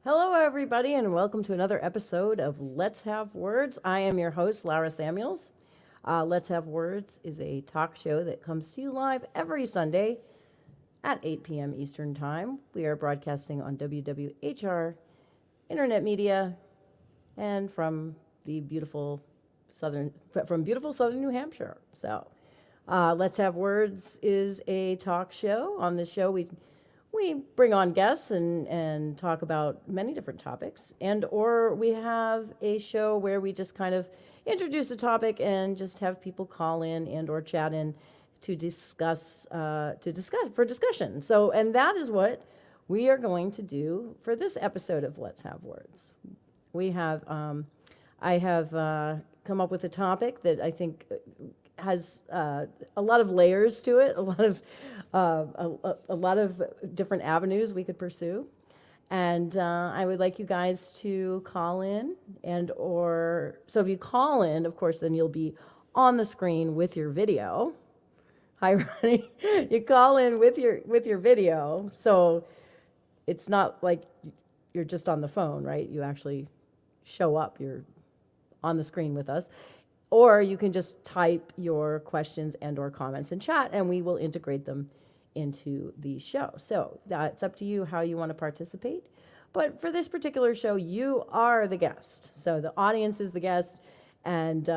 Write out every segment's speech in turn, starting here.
Hello, everybody, and welcome to another episode of Let's Have Words. I am your host, Lara Samuels. Let's Have Words is a talk show that comes to you live every Sunday at 8 p.m. Eastern Time. We are broadcasting on WWHR Internet Media and from beautiful southern New Hampshire. So, Let's Have Words is a talk show. On this show, we bring on guests and talk about many different topics, or we have a show where we just kind of introduce a topic and just have people call in and or chat in to discuss for discussion. So, and that is what we are going to do for this episode of Let's Have Words. We have I have come up with a topic that I think has a lot of layers to it, a lot of different avenues we could pursue. And I would like you guys to call in so if you call in, of course, then you'll be on the screen with your video. Hi, Ronnie. You call in with your video, so it's not like you're just on the phone, right? You actually show up, you're on the screen with us. Or you can just type your questions and or comments in chat, and we will integrate them into the show. So it's up to you how you want to participate. But for this particular show, you are the guest. So the audience is the guest, and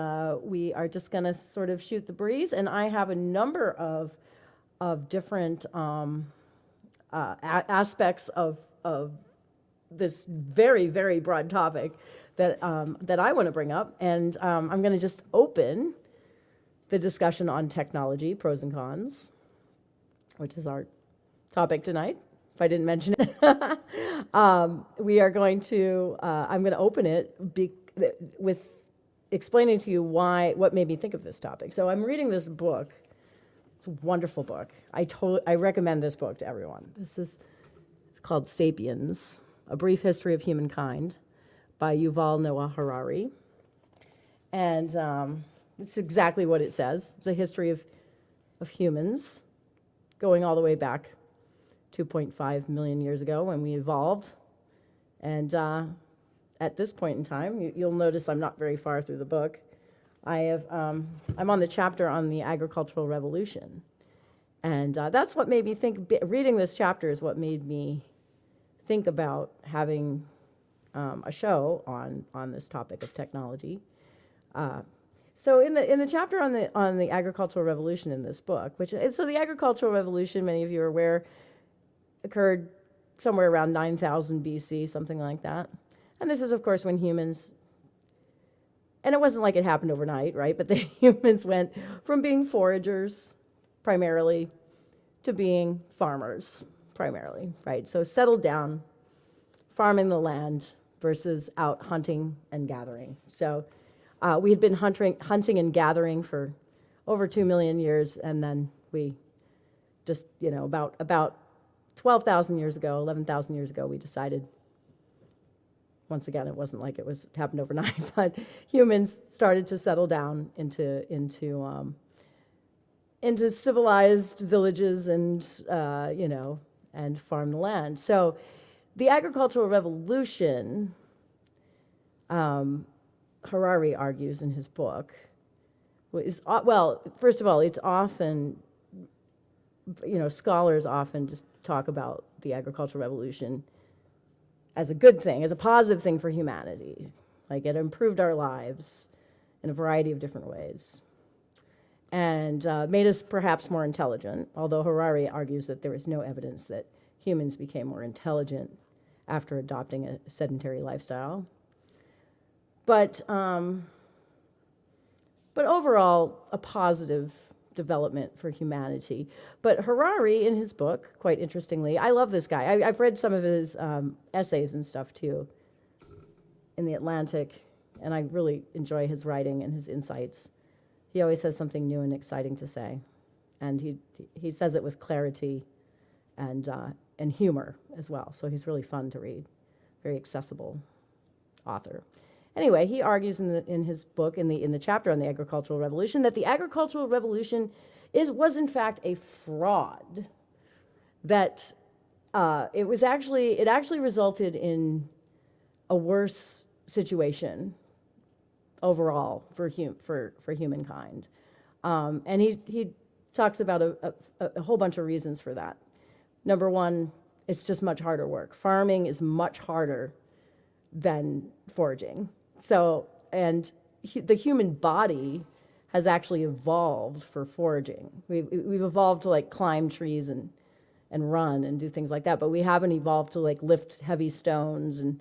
we are just going to sort of shoot the breeze. And I have a number of different aspects of this very, very broad topic that I want to bring up, and I'm going to just open the discussion on technology, pros and cons, which is our topic tonight, if I didn't mention it. We are going to, I'm going to open it with explaining to you what made me think of this topic. So I'm reading this book. It's a wonderful book. I recommend this book to everyone. It's called Sapiens, A Brief History of Humankind, by Yuval Noah Harari. And it's exactly what it says. It's a history of humans going all the way back 2.5 million years ago when we evolved. And at this point in time, you'll notice I'm not very far through the book. I'm on the chapter on the agricultural revolution. And that's what made me think, reading this chapter is what made me think about having a show on this topic of technology. So in the chapter on the agricultural revolution in this book, so the agricultural revolution, many of you are aware, occurred somewhere around 9,000 BC, something like that. And this is, of course, when humans, and it wasn't like it happened overnight, right? But the humans went from being foragers primarily to being farmers primarily, right? So settled down, farming the land versus out hunting and gathering. So we had been hunting and gathering for over 2 million years, and then we just, about 12,000 years ago, 11,000 years ago, we decided, once again, it wasn't like it happened overnight, but humans started to settle down into civilized villages and, and farm the land. So the agricultural revolution, Harari argues in his book, first of all, it's often, scholars often just talk about the agricultural revolution as a good thing, as a positive thing for humanity. Like it improved our lives in a variety of different ways and made us perhaps more intelligent, although Harari argues that there is no evidence that humans became more intelligent after adopting a sedentary lifestyle. But overall, a positive development for humanity. But Harari, in his book, quite interestingly, I love this guy. I've read some of his essays and stuff, too, in The Atlantic, and I really enjoy his writing and his insights. He always has something new and exciting to say, and he says it with clarity and humor as well. So he's really fun to read, very accessible author. Anyway, he argues in his book, in the chapter on the agricultural revolution, that the agricultural revolution was in fact a fraud. That it actually resulted in a worse situation overall for humankind. And he talks about a whole bunch of reasons for that. Number one, it's just much harder work. Farming is much harder than foraging. So, and the human body has actually evolved for foraging. We've evolved to like climb trees and run and do things like that, but we haven't evolved to like lift heavy stones and,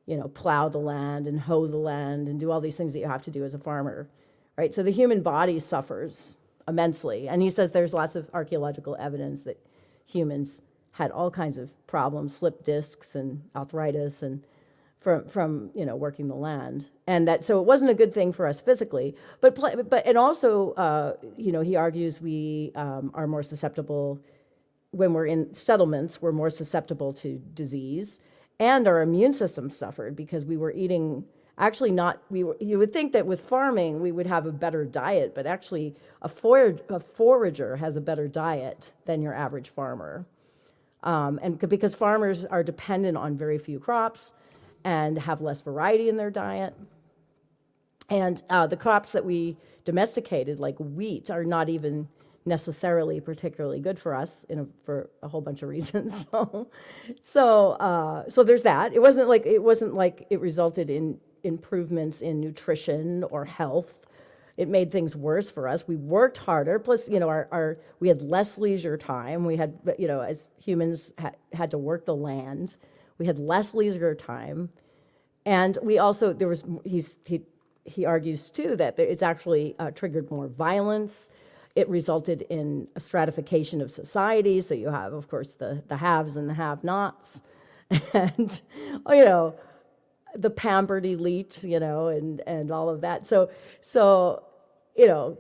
you know, plow the land and hoe the land and do all these things that you have to do as a farmer, right? So the human body suffers immensely. And he says there's lots of archaeological evidence that humans had all kinds of problems, slip discs and arthritis and from you know, working the land. And that, so it wasn't a good thing for us physically, but and also, you know, he argues we are more susceptible when we're in settlements, we're more susceptible to disease, and our immune system suffered because we were eating, actually not, you would think that with farming we would have a better diet, but actually a forager has a better diet than your average farmer. And because farmers are dependent on very few crops and have less variety in their diet. And the crops that we domesticated, like wheat, are not even necessarily particularly good for us for a whole bunch of reasons. So there's that. It wasn't like it resulted in improvements in nutrition or health. It made things worse for us. We worked harder. Plus, you know, we had less leisure time. We had, you know, as humans had to work the land. We had less leisure time, and we also he argues too that it's actually triggered more violence. It resulted in a stratification of society. So you have, of course, the haves and the have-nots, and you know, the pampered elite, you know, and all of that. So you know,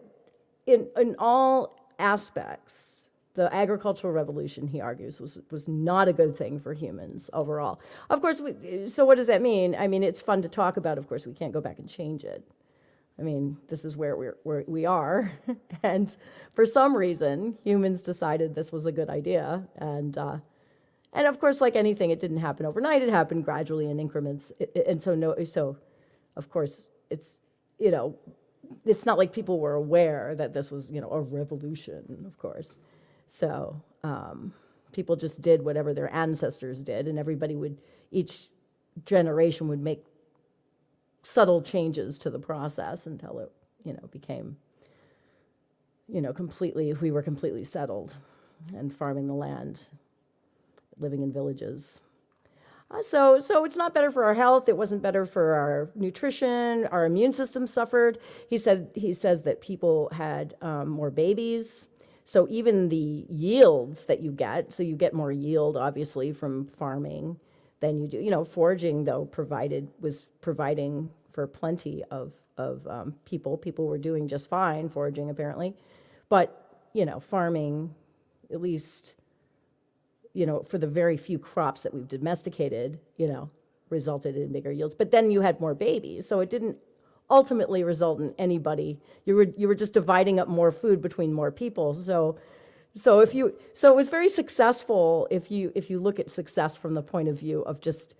in all aspects, the agricultural revolution, he argues, was not a good thing for humans overall. Of course, so what does that mean? I mean, it's fun to talk about. Of course, we can't go back and change it. I mean, this is where we are. And for some reason, humans decided this was a good idea. And of course, like anything, it didn't happen overnight. It happened gradually in increments. So of course, it's, you know, it's not like people were aware that this was, you know, a revolution, of course. So people just did whatever their ancestors did, and each generation would make subtle changes to the process until it, you know, became, you know, we were completely settled and farming the land, living in villages. So it's not better for our health. It wasn't better for our nutrition. Our immune system suffered. He says that people had more babies. So even the yields that you get, so you get more yield, obviously, from farming than you do. You know, foraging, though, was providing for plenty of people. People were doing just fine foraging, apparently. But, you know, farming, at least, you know, for the very few crops that we've domesticated, you know, resulted in bigger yields. But then you had more babies, so it didn't ultimately result in anybody. You were just dividing up more food between more people. So it was very successful if you look at success from the point of view of just,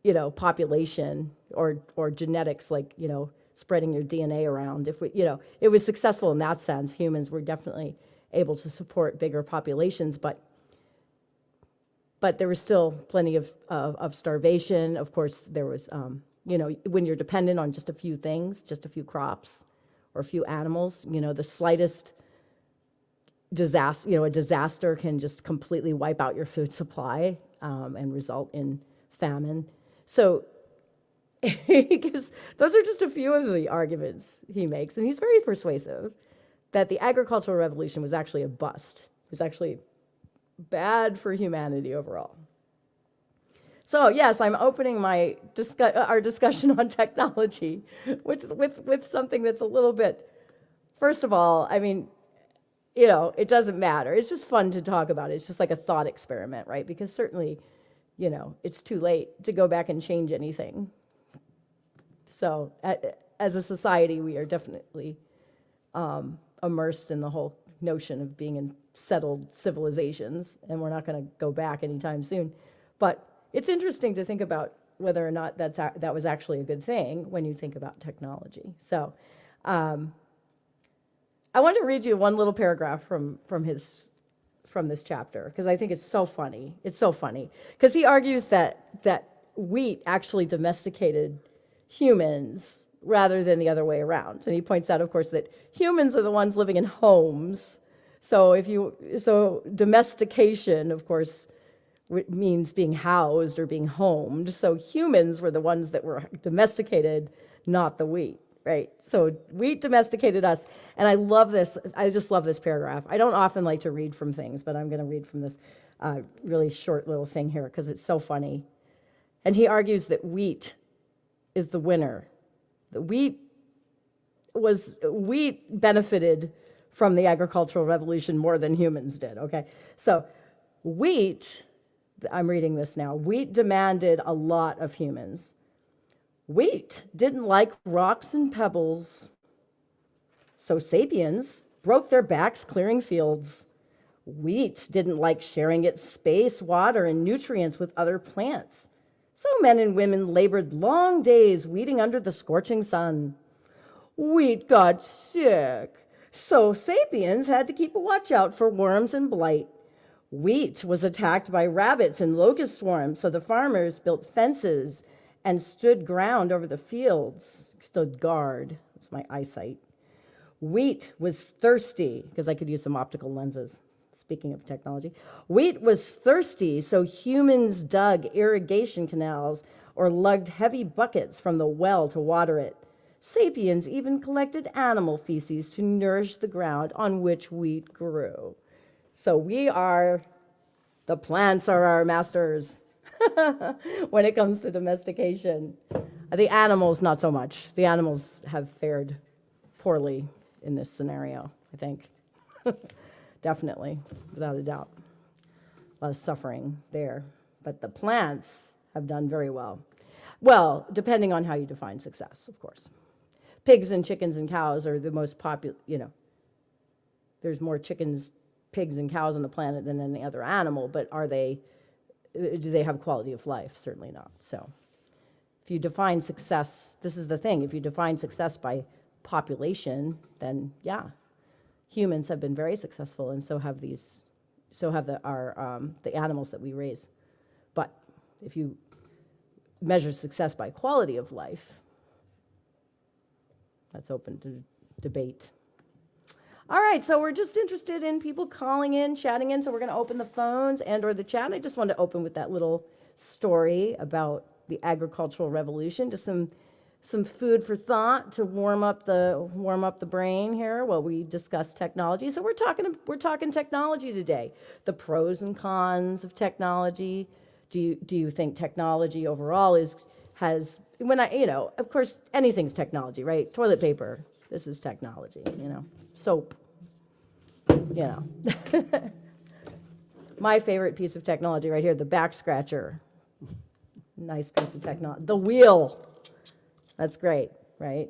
you know, population or genetics, like, you know, spreading your DNA around. You know, it was successful in that sense. Humans were definitely able to support bigger populations, but there was still plenty of starvation. Of course, there was, you know, when you're dependent on just a few things, just a few crops or a few animals, you know, the slightest disaster, you know, a disaster can just completely wipe out your food supply and result in famine. So those are just a few of the arguments he makes, and he's very persuasive that the agricultural revolution was actually a bust. It was actually bad for humanity overall. So yes, I'm opening our discussion on technology with something that's a little bit, first of all, I mean, you know, it doesn't matter. It's just fun to talk about it. It's just like a thought experiment, right? Because certainly, you know, it's too late to go back and change anything. So as a society, we are definitely immersed in the whole notion of being in settled civilizations, and we're not going to go back anytime soon. But it's interesting to think about whether or not that was actually a good thing when you think about technology. So I want to read you one little paragraph from this chapter, because I think it's so funny. It's so funny because he argues that wheat actually domesticated humans rather than the other way around. And he points out, of course, that humans are the ones living in homes. So domestication, of course, means being housed or being homed. So humans were the ones that were domesticated, not the wheat, right? So wheat domesticated us. And I love this. I just love this paragraph. I don't often like to read from things, but I'm going to read from this really short little thing here because it's so funny. And he argues that wheat is the winner. The wheat benefited from the agricultural revolution more than humans did, okay? So wheat, I'm reading this now, wheat demanded a lot of humans. Wheat didn't like rocks and pebbles, so sapiens broke their backs clearing fields. Wheat didn't like sharing its space, water, and nutrients with other plants. So men and women labored long days weeding under the scorching sun. Wheat got sick, so sapiens had to keep a watch out for worms and blight. Wheat was attacked by rabbits and locust swarms, so the farmers built fences and stood ground over the fields, stood guard. That's my eyesight. Wheat was thirsty, because I could use some optical lenses. Speaking of technology, wheat was thirsty, so humans dug irrigation canals or lugged heavy buckets from the well to water it. Sapiens even collected animal feces to nourish the ground on which wheat grew. So the plants are our masters when it comes to domestication. The animals, not so much. The animals have fared poorly in this scenario, I think. Definitely, without a doubt. A lot of suffering there. But the plants have done very well. Well, depending on how you define success, of course. Pigs and chickens and cows are the most popular, there's more chickens, pigs, and cows on the planet than any other animal, but do they have quality of life? Certainly not. So if you define success, this is the thing, if you define success by population, then yeah, humans have been very successful, and so have the animals that we raise. But if you measure success by quality of life, that's open to debate. All right, so we're just interested in people calling in, chatting in, so we're going to open the phones and or the chat. I just wanted to open with that little story about the agricultural revolution, just some food for thought to warm up the brain here while we discuss technology. So we're talking technology today. The pros and cons of technology. Do you think technology overall of course anything's technology, right? Toilet paper, this is technology, soap, My favorite piece of technology right here, the back scratcher. Nice piece of technology. The wheel. That's great, right?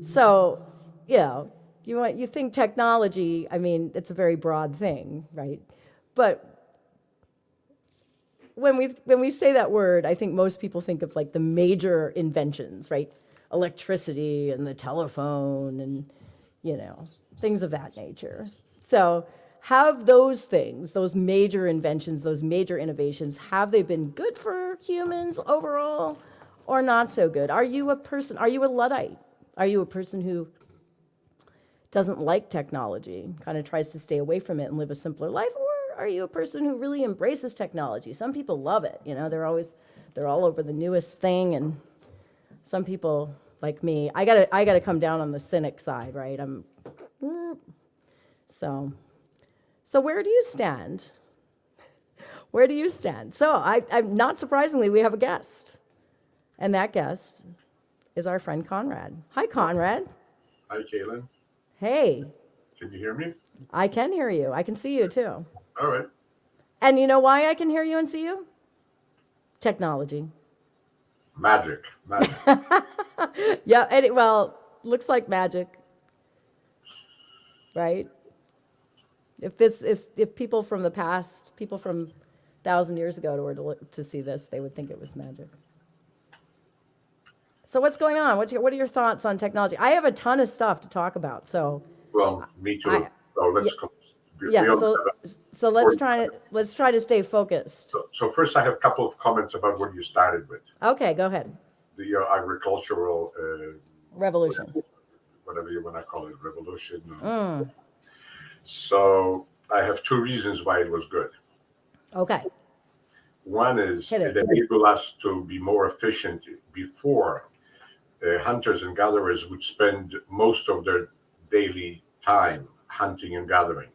So, you think technology, it's a very broad thing, right? But when we say that word, I think most people think of like the major inventions, right? Electricity and the telephone and, things of that nature. So have those things, those major inventions, those major innovations, have they been good for humans overall? Or not so good? Are you a Luddite? Are you a person who doesn't like technology, kind of tries to stay away from it and live a simpler life? Or are you a person who really embraces technology? Some people love it, they're all over the newest thing, and some people, like me, I gotta come down on the cynic side, right? So where do you stand? Where do you stand? So I'm not surprisingly, we have a guest. And that guest is our friend Conrad. Hi, Conrad. Hi, Caitlin. Hey. Can you hear me? I can hear you. I can see you, too. All right. And you know why I can hear you and see you? Technology. Magic. Yeah, looks like magic. Right? If people from the past, people from 1,000 years ago were to see this, they would think it was magic. So what's going on? What are your thoughts on technology? I have a ton of stuff to talk about. So Well, me too. I- So let's go. yeah. we all So have so let's try to stay focused. so first, I have a couple of comments about what you started with, Okay, go ahead. the agricultural, Revolution. whatever you want to call it, revolution. Mm. So I have two reasons why it was good. Okay. One is Hit it. it enabled us to be more efficient. Before, hunters and gatherers would spend most of their daily time hunting and gathering,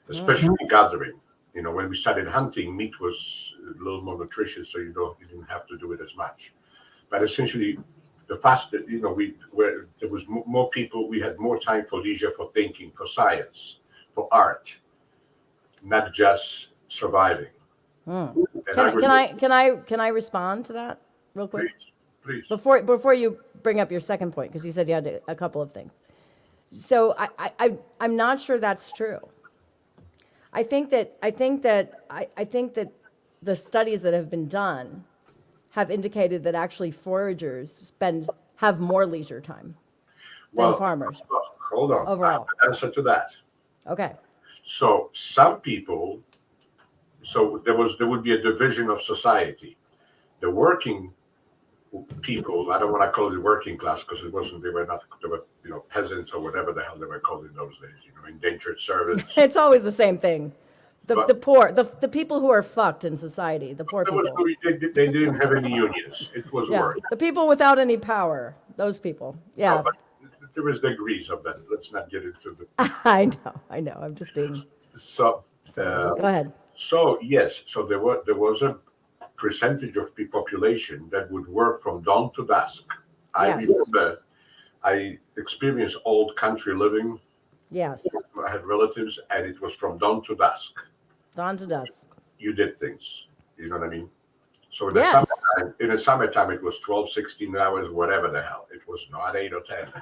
especially gathering. You know, when we started hunting, meat was a little more nutritious, so you didn't have to do it as much. But essentially, the faster, there was more people, we had more time for leisure, for thinking, for science, for art, not just surviving. Mm. And Can I respond to that real quick? Please. Before you bring up your second point, because you said you had a couple of things. So I'm not sure that's true. I think that the studies that have been done have indicated that actually foragers have more leisure time than farmers Hold on. overall. I have an answer to that. Okay. So some people, there would be a division of society. The working people, I don't want to call it the working class because they were peasants or whatever the hell they were called in those days, indentured servants. It's always the same thing. The poor, the people who are fucked in society, the poor people. They didn't have any unions. It was work. The people without any power, those people. Yeah. No, but there was degrees of that. Let's not get into the. I know. I'm just being. So go ahead. So yes, so there was a percentage of the population that would work from dawn to dusk. I remember I experienced old country living. Yes. I had relatives, and it was from dawn to dusk. Dawn to dusk. You did things. You know what I mean? So in the summertime, it was 12, 16 hours, whatever the hell. It was not 8 or 10.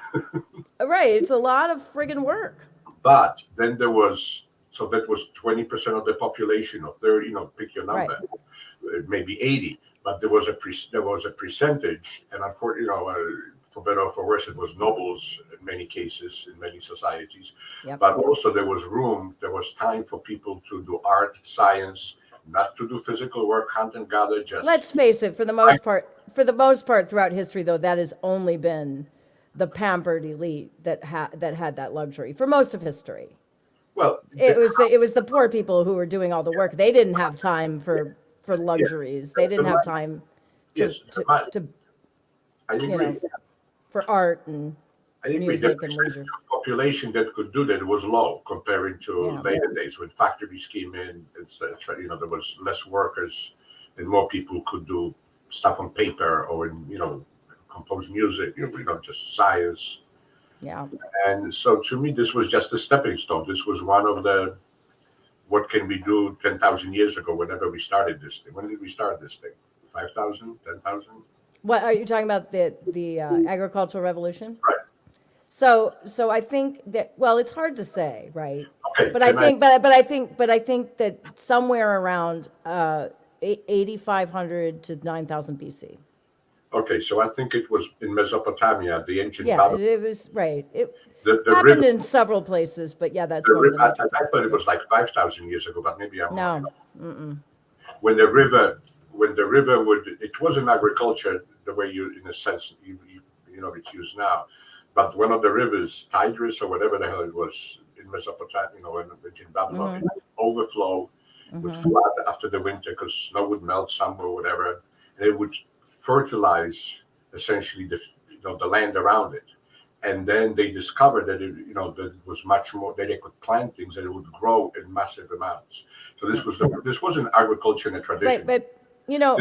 Right. It's a lot of friggin' work. But then that was 20% of the population, or 30, pick your number, maybe 80. But there was a percentage, and unfortunately, for better or for worse, it was nobles in many cases, in many societies. Yep. But also there was time for people to do art, science, not to do physical work, hunt and gather. Let's face it, for the most part throughout history, though, that has only been the pampered elite that had that luxury for most of history. Well, it was the poor people who were doing all the work. They didn't have time for luxuries. They didn't have time to I agree. for art and music and leisure. The population that could do that was low compared to later days when factories came in. There was less workers and more people could do stuff on paper or compose music. Just science. Yeah. And so to me, this was just a stepping stone. This was one of the what can we do 10,000 years ago whenever we started this thing. When did we start this thing? 5,000, 10,000? What are you talking about? The agricultural revolution? Right. So I think that, well, it's hard to say, right? Okay. But I think that somewhere around 8,500 to 9,000 BC. Okay, so I think it was in Mesopotamia, the ancient Babylon. It was right. It the happened river, in several places, but yeah, that's the one of the river, major I thought it was like 5,000 years ago, but maybe I'm wrong. No. When the river it wasn't agriculture the way in a sense it's used now, but one of the rivers, Tigris or whatever the hell it was in Mesopotamia, in ancient Babylon, it would overflow, would flood after the winter because snow would melt some or whatever, and it would fertilize essentially the land around it. And then they discovered that that it was much more, that they could plant things and it would grow in massive amounts. So this wasn't agriculture in a tradition. Right, but do you know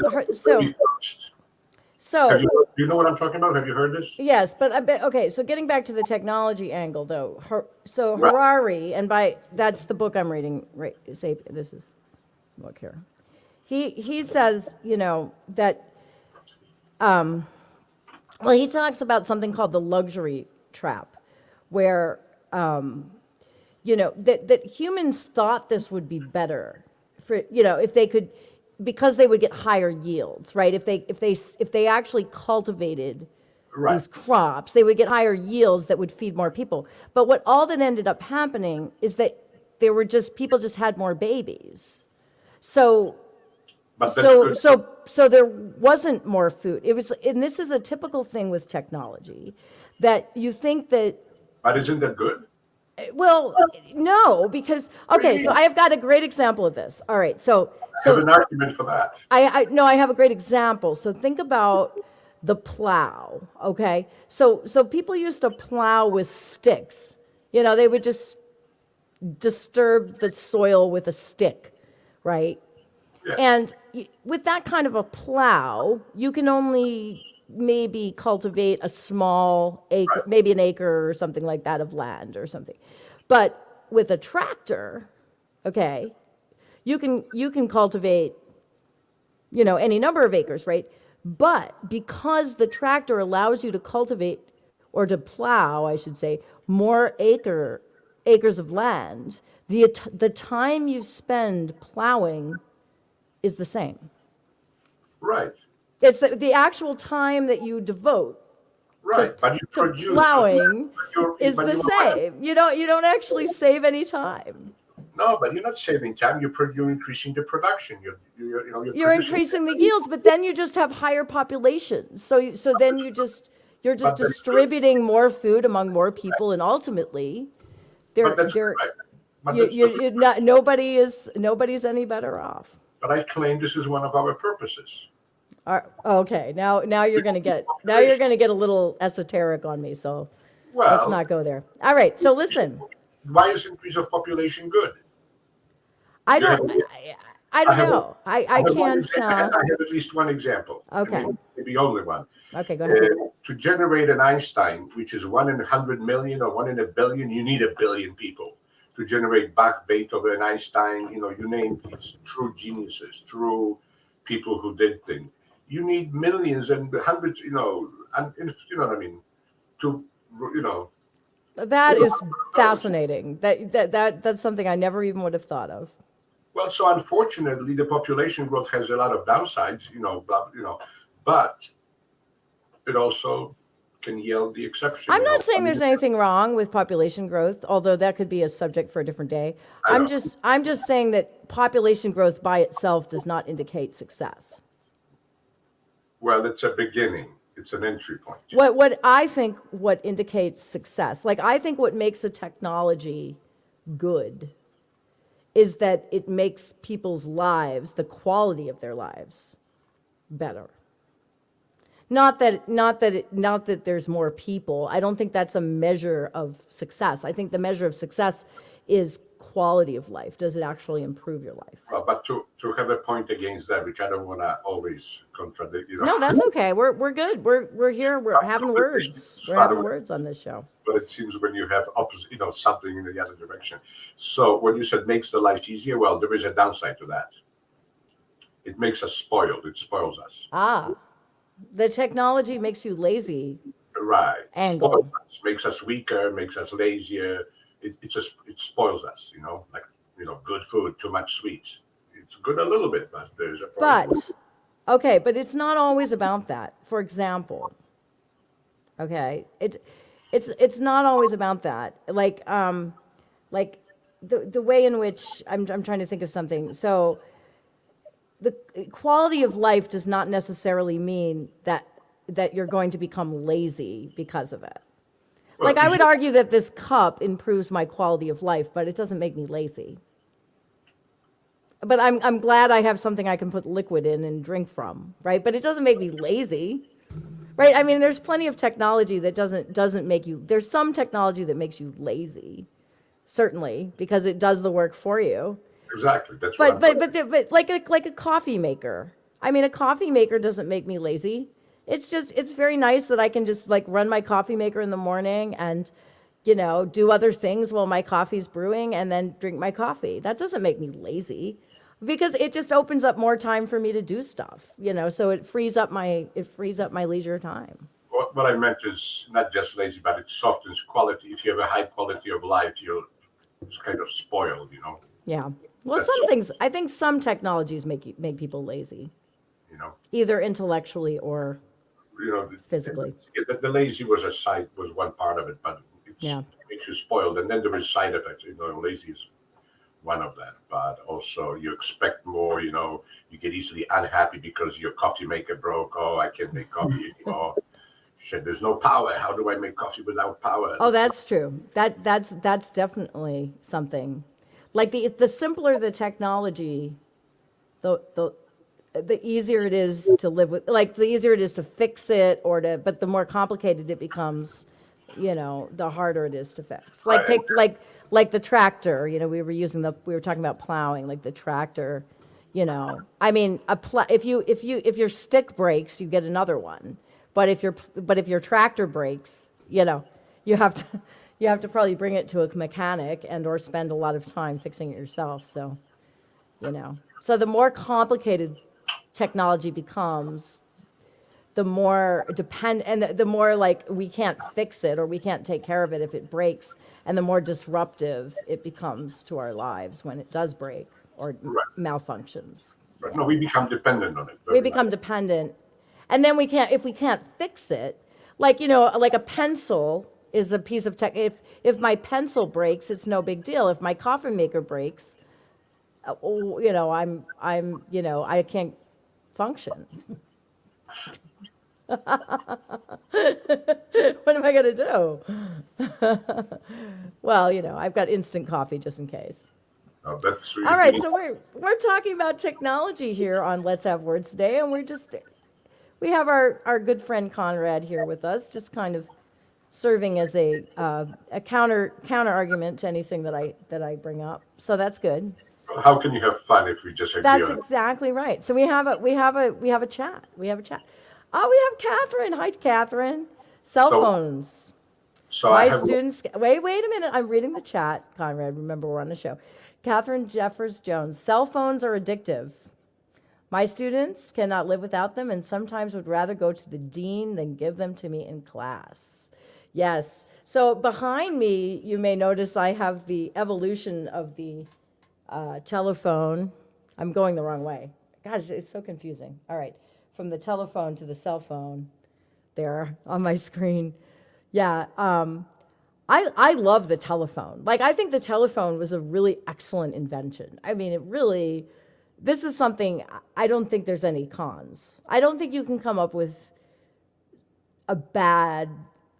what I'm talking about? Have you heard this? Yes, but okay. So getting back to the technology angle, though, Harari, and that's the book I'm reading. Right, this is book here. He says that. Well, he talks about something called the luxury trap, where that humans thought this would be better for if they could because they would get higher yields, right? If they actually cultivated Right. these crops, they would get higher yields that would feed more people. But what all that ended up happening is that people just had more babies. So But that's good. so there wasn't more food. It was, and this is a typical thing with technology, that you think that, But isn't that good? well, no, because, okay, so I have got a great example of this. All right, I have an argument for that. no, I have a great example. So think about the plow, okay? So people used to plow with sticks. They would just disturb the soil with a stick, right? Yes. And with that kind of a plow, you can only maybe cultivate a small acre, Right. maybe an acre or something like that of land or something. But with a tractor, okay, you can cultivate, any number of acres, right? But because the tractor allows you to cultivate, or to plow, I should say, more acres of land, the time you spend plowing is the same. Right. It's the actual time that you devote Right. But you to produce. plowing is but the you- same. You don't actually save any time. No, but you're not saving time. You're increasing the production. You're You're producing- increasing the yields, but then you just have higher populations. So then you're just But that's good. distributing more food among more people, and ultimately, But that's right. But, that's good. you're not, nobody's any better off. But I claim this is one of our purposes. Okay, now you're gonna get a little esoteric on me. So let's Well, not go there. All right. So listen, why is increase of population good? I You don't have- I don't have- know. I have one can't. exa- I have at least one example. Okay. Maybe only one. Okay, go ahead. To generate an Einstein, which is 1 in 100 million or 1 in a billion, you need 1 billion people to generate Bach, Beethoven, Einstein. You name these true geniuses, true people who did things. You need millions and hundreds. And you know what I mean. That is fascinating. That's something I never even would have thought of. Well, so unfortunately, the population growth has a lot of downsides. But it also can yield the exception. I'm not saying there's anything wrong with population growth, although that could be a subject for a different day. I'm just saying that population growth by itself does not indicate success. Well, it's a beginning. It's an entry point. What I think what indicates success, like I think what makes a technology good is that it makes people's lives, the quality of their lives, better. Not that there's more people. I don't think that's a measure of success. I think the measure of success is quality of life. Does it actually improve your life? Well, but to have a point against that, which I don't want to always contradict. No, that's okay. We're good. We're here. We're having words. We're having words on this show. But it seems when you have opposite, something in the other direction. So when you said makes the life easier, well, there is a downside to that. It makes us spoiled. It spoils us. The technology makes you lazy. Right. Angle. Spoils us, makes us weaker, makes us lazier. It spoils us, good food, too much sweets. It's good a little bit, but there's a problem. But it's not always about that. For example, okay, it's not always about that. Like the way in which I'm trying to think of something. So the quality of life does not necessarily mean that you're going to become lazy because of it. Well, Like I would argue that this cup improves my quality of life, but it doesn't make me lazy. But I'm glad I have something I can put liquid in and drink from, right? But it doesn't make me lazy, right? I mean, there's plenty of technology that doesn't make you. There's some technology that makes you lazy, certainly, because it does the work for you. Exactly. That's But what like a coffee maker. I mean, a coffee maker doesn't make me lazy. It's very nice that I can just like run my coffee maker in the morning and, do other things while my coffee's brewing and then drink my coffee. That doesn't make me lazy because it just opens up more time for me to do stuff, so it frees up my leisure time. what I meant is not just lazy, but it softens quality. If you have a high quality of life, you're kind of spoiled, Yeah. Well, some things, I think some technologies make people lazy, You know, either intellectually or physically. the lazy was one part of it, but Yeah. it makes you spoiled, and then there is side effects. Lazy is one of them, but also you expect more. You get easily unhappy because your coffee maker broke. Oh, I can't make coffee anymore. Shit, there's no power. How do I make coffee without power? Oh, that's true. That's definitely something. Like the simpler the technology, the easier it is to live with. Like the easier it is to fix it but the more complicated it becomes, the harder it is to fix. Like Right. like the tractor. We were talking about plowing, like the tractor. I mean, if your stick breaks, you get another one. But if your tractor breaks, you have to probably bring it to a mechanic or spend a lot of time fixing it yourself. So, so the more complicated technology becomes, the more the more like we can't fix it or we can't take care of it if it breaks, and the more disruptive it becomes to our lives when it does break or Right. malfunctions. But no, we become dependent on it. We become dependent, and then if we can't fix it, like like a pencil is a piece of tech. If my pencil breaks, it's no big deal. If my coffee maker breaks, I can't function. What am I going to do? Well, I've got instant coffee just in case. No, that's All right, so we're talking about technology here on Let's Have Words today, and we have our good friend Conrad here with us, just kind of serving as a counter argument to anything that I bring up. So that's good. How can you have fun if we just agree That's on it? exactly right. So we have a chat. We have a chat. Oh, we have Catherine. Hi, Catherine. Cell phones. So My I have students. Wait a minute. I'm reading the chat, Conrad. Remember, we're on the show. Catherine Jeffers Jones. Cell phones are addictive. My students cannot live without them and sometimes would rather go to the dean than give them to me in class. Yes. So behind me, you may notice I have the evolution of the telephone. I'm going the wrong way. Gosh, it's so confusing. All right. From the telephone to the cell phone there on my screen. Yeah. I love the telephone. Like, I think the telephone was a really excellent invention. I mean, this is something, I don't think there's any cons. I don't think you can come up with a bad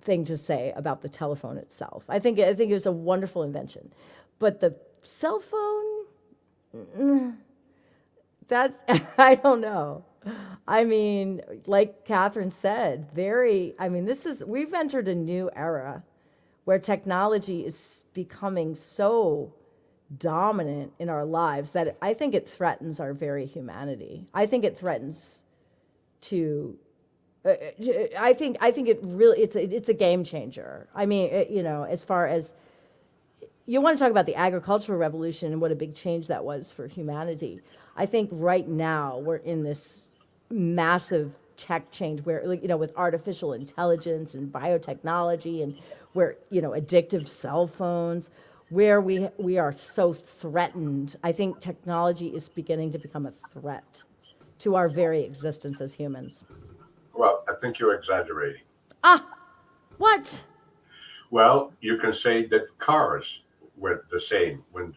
thing to say about the telephone itself. I think it was a wonderful invention. But the cell phone, that's, I don't know. I mean, like Catherine said, we've entered a new era where technology is becoming so dominant in our lives that I think it threatens our very humanity. I think it threatens to, I think it really, it's a game changer. I mean, as far as, you want to talk about the agricultural revolution and what a big change that was for humanity. I think right now we're in this massive tech change where, with artificial intelligence and biotechnology and where, addictive cell phones, where we are so threatened. I think technology is beginning to become a threat to our very existence as humans. Well, I think you're exaggerating. What? Well, you can say that cars were the same when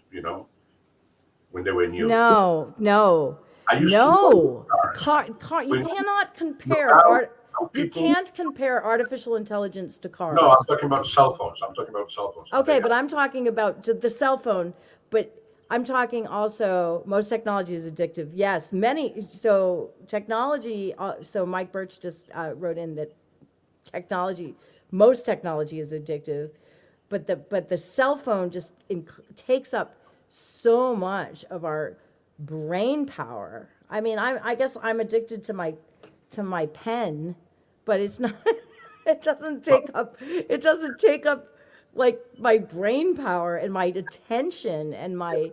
they were new. No. I used to love Car. You cannot compare you can't compare artificial intelligence to cars. No, I'm talking about cell phones. Okay, but I'm talking about the cell phone, but I'm talking also, most technology is addictive. Yes, technology, so Mike Birch just wrote in that most technology is addictive, but the cell phone just takes up so much of our brain power. I mean, I guess I'm addicted to my pen, but it's not. It doesn't take up like my brain power and my attention and my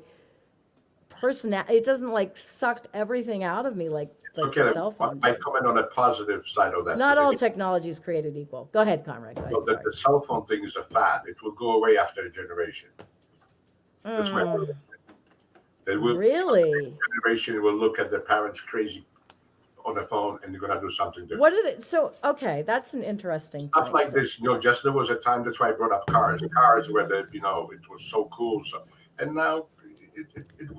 personality. It doesn't like suck everything out of me like the cell phone I does. comment on a positive side of that. Not all technology is created equal. Go ahead, Conrad. Go ahead. So the cell phone thing is a fad. It will go away after a generation. That's my opinion. They will. Really? Generation will look at their parents crazy on the phone, and they're gonna do something different. What are the, so, okay, that's an interesting Stuff point. like So, this, just there was a time, that's why I brought up cars. Cars where it was so cool. So, and now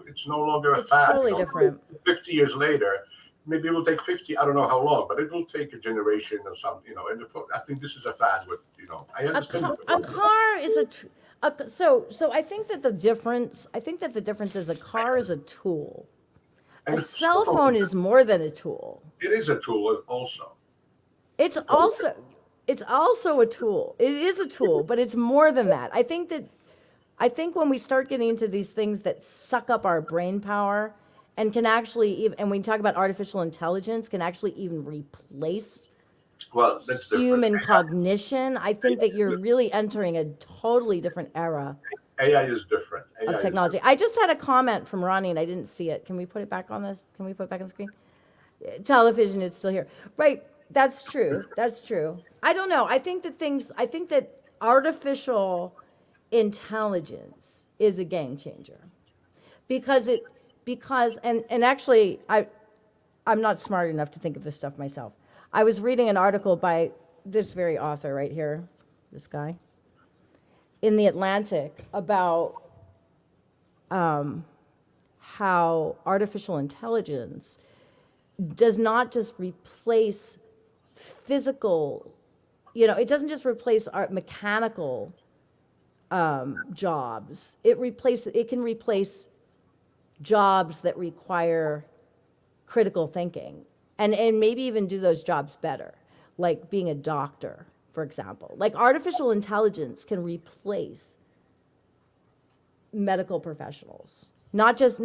it's no longer a it's fad. totally different. 50 years later, maybe it will take 50. I don't know how long, but it will take a generation or something. And I think this is a fad. With I A, understand. a car is so I think that the difference, is a car is a tool. And A cell phone is more than a tool. It is a tool also. It's also a tool. It is a tool, but it's more than that. I think when we start getting into these things that suck up our brain power and can actually even, and when we talk about artificial intelligence, can actually even replace Well, that's human cognition, I think that you're really entering a totally different era AI is different. AI of is technology. I just had a comment from Ronnie and I didn't see it. Can we put it back on this? Can we put it back on the screen? Television, it's still here. Right, that's true. That's true. I don't know. I think that artificial intelligence is a game changer. Because actually I'm not smart enough to think of this stuff myself. I was reading an article by this very author right here, this guy, in the Atlantic about how artificial intelligence does not just replace physical, it doesn't just replace our mechanical jobs. It can replace jobs that require critical thinking and maybe even do those jobs better, like being a doctor, for example. Like artificial intelligence can replace medical professionals, not just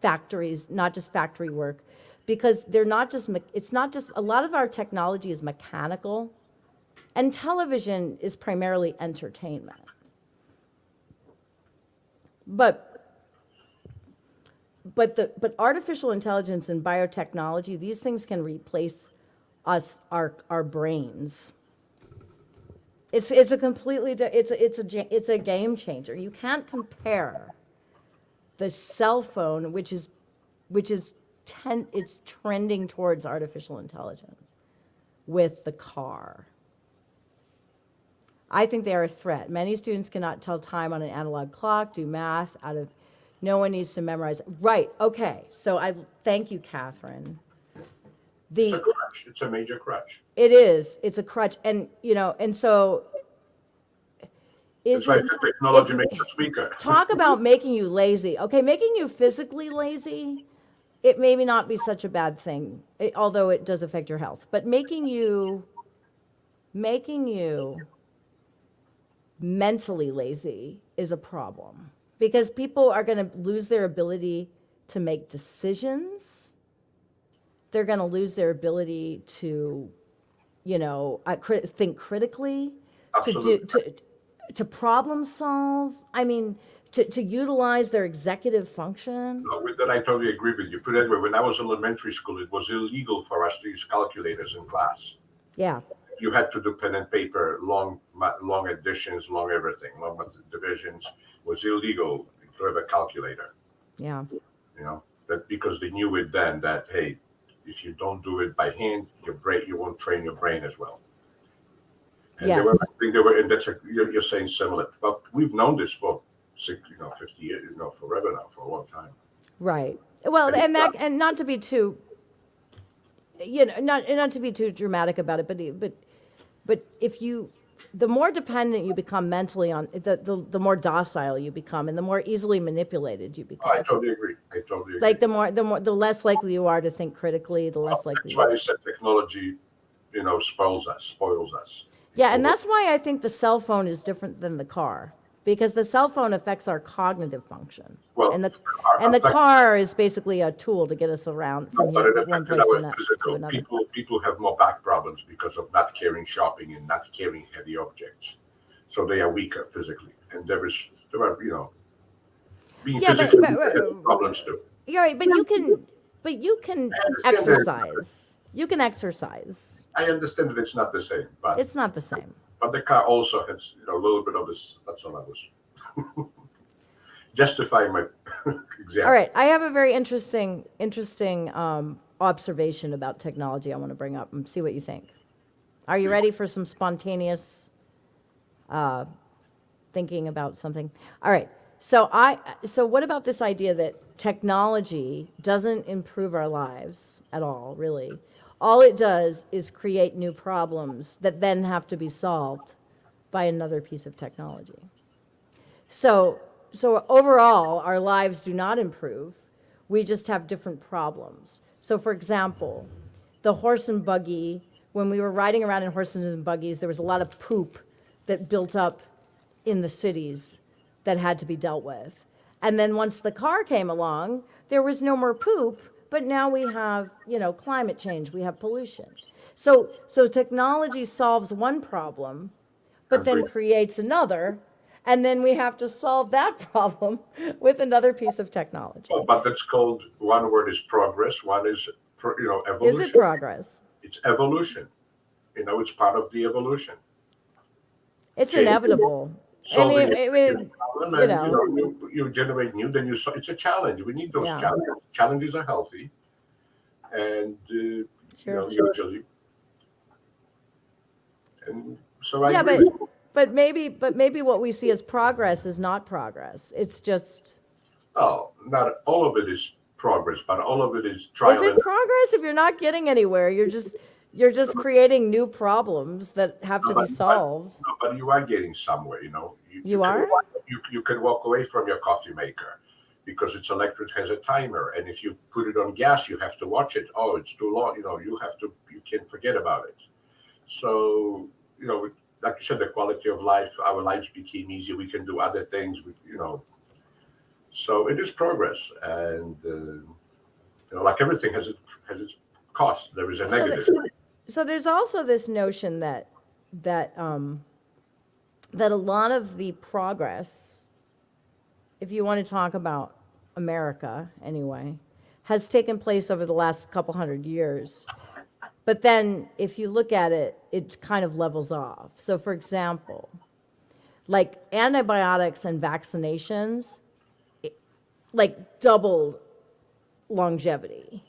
factories, not just factory work, because it's not just, a lot of our technology is mechanical, and television is primarily entertainment. But artificial intelligence and biotechnology, these things can replace our brains. It's a completely it's a game changer. You can't compare the cell phone, which is it's trending towards artificial intelligence, with the car. I think they are a threat. Many students cannot tell time on an analog clock, do math no one needs to memorize. Right, okay. So I thank you, Catherine. It's a crutch. It's a major crutch. It is. It's a crutch. And, and so it's like the technology makes us weaker. Talk about making you lazy. Okay, making you physically lazy, it may not be such a bad thing, although it does affect your health. But making you mentally lazy is a problem. Because people are going to lose their ability to make decisions. They're going to lose their ability to, think critically, to problem solve. I mean, to utilize their executive function. No, with that, I totally agree with you. Put it that way, when I was in elementary school, it was illegal for us to use calculators in class. Yeah. You had to do pen and paper, long additions, long everything, long divisions. Was illegal to have a calculator. Yeah. That because they knew it then that, hey, if you don't do it by hand, you won't train your brain as well. And yes. And that's you're saying similar, but we've known this for 50 years, forever now, for a long time. Right. Well, and not to be too, not to be too dramatic about it, but if the more dependent you become mentally on the more docile you become, and the more easily manipulated you become. Oh, I totally agree. Like the less likely you are to think critically, the less likely. That's why I said technology, spoils us. Yeah, and that's why I think the cell phone is different than the car, because the cell phone affects our cognitive function, well, and the car is basically a tool to get us around from one place to another. People have more back problems because of not carrying shopping and not carrying heavy objects, so they are weaker physically, and there are being physically problems too. You're right, but you can exercise. You can exercise. I understand that it's not the same, but it's not the same. But the car also has a little bit of this. That's all I was. justify my All example. right, I have a very interesting observation about technology I want to bring up and see what you think. Are you ready for some spontaneous thinking about something? All right. So what about this idea that technology doesn't improve our lives at all, really? All it does is create new problems that then have to be solved by another piece of technology. So overall, our lives do not improve. We just have different problems. So for example, the horse and buggy, when we were riding around in horses and buggies, there was a lot of poop that built up in the cities that had to be dealt with. And then once the car came along, there was no more poop, but now we have, climate change, we have pollution. So technology solves one problem, but then creates another, and then we have to solve that problem with another piece of technology. Well, but that's called, one word is progress, one is, evolution. Is it progress? It's evolution. It's part of the evolution. It's Change. inevitable. Solving problem, and, you generate new, then it's a challenge. We need those challenges. Challenges are healthy, and Sure. usually. And so I Yeah, agree. but maybe what we see as progress is not progress. It's just. Oh, not all of it is progress, but all of it is trial. Is it progress? If you're not getting anywhere, you're just creating new problems that have to be solved. But you are getting somewhere. You are? You can walk away from your coffee maker because it's electric, has a timer, and if you put it on gas, you have to watch it. Oh, it's too long. You can't forget about it. So like you said, the quality of life, our lives became easier. We can do other things. So it is progress, and like everything has its cost. There is a negative. So there's also this notion that a lot of the progress, if you want to talk about America anyway, has taken place over the last couple hundred years. But then if you look at it, it kind of levels off. So for example, like antibiotics and vaccinations, like doubled longevity.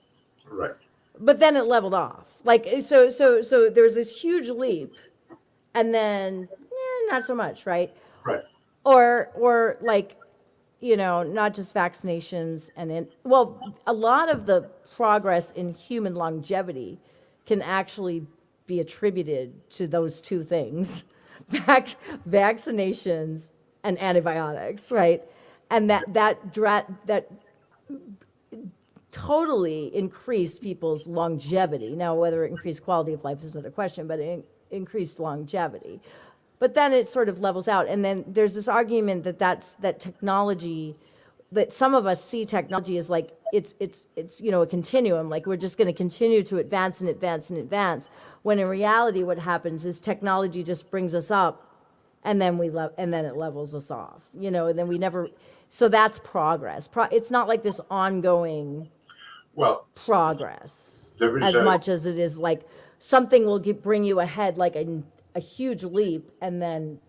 Right. But then it leveled off. Like so there was this huge leap, and then not so much, right? Right. Or like, not just vaccinations a lot of the progress in human longevity can actually be attributed to those two things, vaccinations and antibiotics, right? And that totally increased people's longevity. Now, whether it increased quality of life is another question, but it increased longevity. But then it sort of levels out. And then there's this argument that technology, that some of us see technology as like, it's a continuum, like we're just going to continue to advance and advance and advance, when in reality what happens is technology just brings us up, and then and then it levels us off, and then we never. So that's progress. It's not like this ongoing progress as much as it is like something will bring you ahead, like a huge leap, and then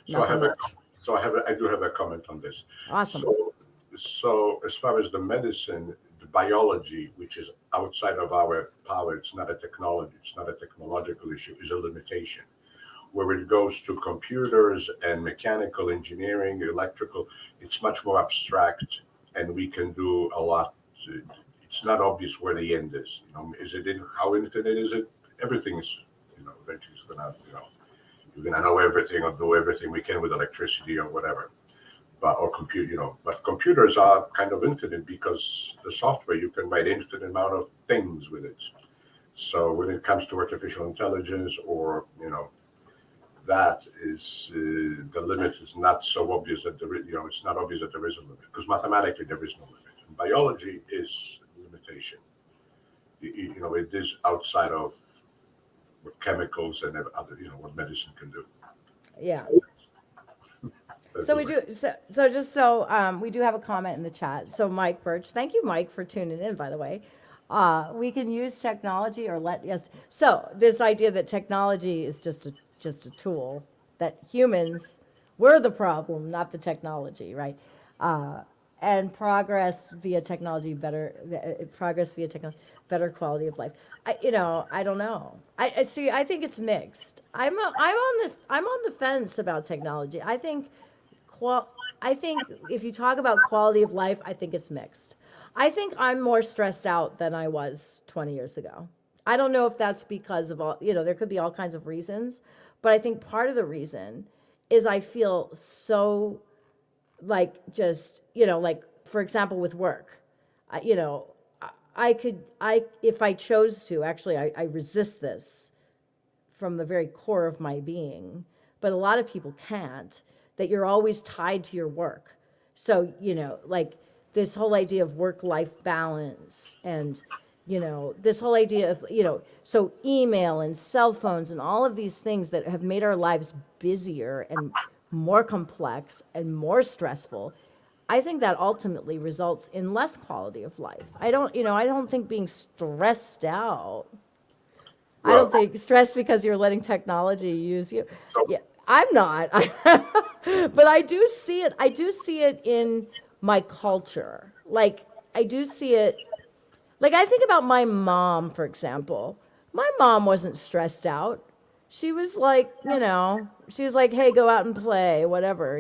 So I do have a comment on this. Awesome. So as far as the medicine, the biology, which is outside of our power, it's not a technology, it's not a technological issue, is a limitation. Where it goes to computers and mechanical engineering, electrical, it's much more abstract, and we can do a lot. It's not obvious where the end is. Is it how infinite is it? Everything is, eventually it's gonna, you're gonna know everything or do everything we can with electricity or whatever. But computers are kind of infinite because the software, you can write infinite amount of things with it. So when it comes to artificial intelligence or, that is, the limit is not so obvious that it's not obvious that there is a limit, because mathematically there is no limit. And biology is limitation. It is outside of what chemicals and other, what medicine can do. Yeah. So we do. We do have a comment in the chat. So Mike Birch, thank you, Mike, for tuning in. By the way, we can use technology or yes. So this idea that technology is just a tool that humans We're the problem, not the technology, right? And progress via technology, better quality of life. I don't know. I see. I think it's mixed. I'm on the fence about technology. I think if you talk about quality of life, I think it's mixed. I think I'm more stressed out than I was 20 years ago. I don't know if that's because of all, there could be all kinds of reasons, but I think part of the reason is I feel so like just, like for example with work, if I chose to, actually I resist this from the very core of my being, but a lot of people can't, that you're always tied to your work. So, like this whole idea of work-life balance and, this whole idea of, so email and cell phones and all of these things that have made our lives busier and more complex and more stressful, I think that ultimately results in less quality of life. I don't think being stressed out, I don't think stressed because you're letting technology use you. So, Yeah, I'm not. But I do see it in my culture. Like, I do see it. Like, I think about my mom, for example. My mom wasn't stressed out. She was like, hey, go out and play, whatever,